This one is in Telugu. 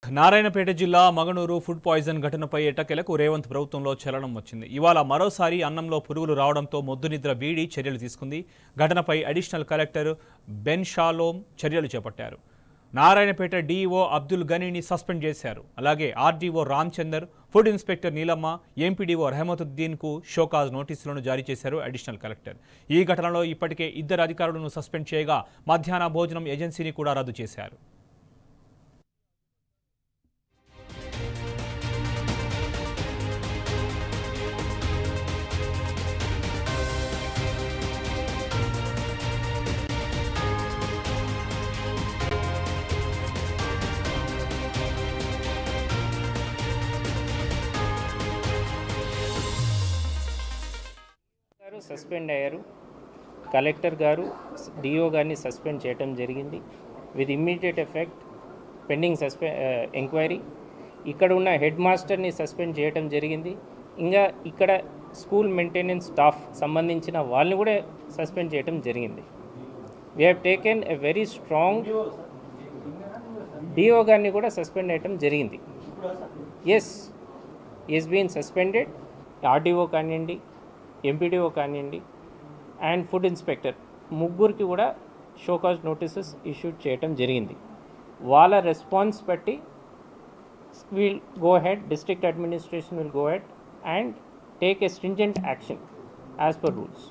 నారాయణపేట జిల్లా మగనూరు ఫుడ్ పాయిజన్ ఘటనపై ఎట్టకేలకు రేవంత్ ప్రభుత్వంలో చలనం వచ్చింది. ఇవాళ మరోసారి అన్నంలో పురుగులు రావడంతో మొద్దునిద్ర వీడి చర్యలు తీసుకుంది. ఘటనపై అడిషనల్ కలెక్టర్ బెన్ షాలోమ్ చర్యలు చేపట్టారు. నారాయణపేట డీఈఓ అబ్దుల్ గనీని సస్పెండ్ చేశారు. అలాగే RDO Ramchander, food inspector Neelamma, MPDO రెహమతుద్దీన్కు షోకాజ్ నోటీసులను జారీ చేశారు అడిషనల్ కలెక్టర్. ఈ ఘటనలో ఇప్పటికే 2 అధికారులను సస్పెండ్ చేయగా మధ్యాహ్న భోజనం ఏజెన్సీని కూడా రద్దు చేశారు. సస్పెండ్ అయ్యారు. కలెక్టర్ గారు డిఓ గారిని సస్పెండ్ చేయడం జరిగింది. With immediate effect pending enquiry. ఇక్కడ ఉన్న హెడ్ మాస్టర్ని సస్పెండ్ చేయడం జరిగింది. ఇంకా ఇక్కడ స్కూల్ మెయింటెనెన్స్ స్టాఫ్ సంబంధించిన వాళ్ళని కూడా సస్పెండ్ చేయడం జరిగింది. We have taken a very strong DO గారిని కూడా సస్పెండ్ చేయడం జరిగింది. Yes is been suspended. RDO కానివ్వండి, ఎంపీడీఓ కానివ్వండి అండ్ ఫుడ్ ఇన్స్పెక్టర్ ముగ్గురికి కూడా షోకాజ్ నోటీసెస్ ఇష్యూ చేయటం జరిగింది. వాళ్ళ రెస్పాన్స్ బట్టి will go head, district administration will go head and take a stringent action as per rules.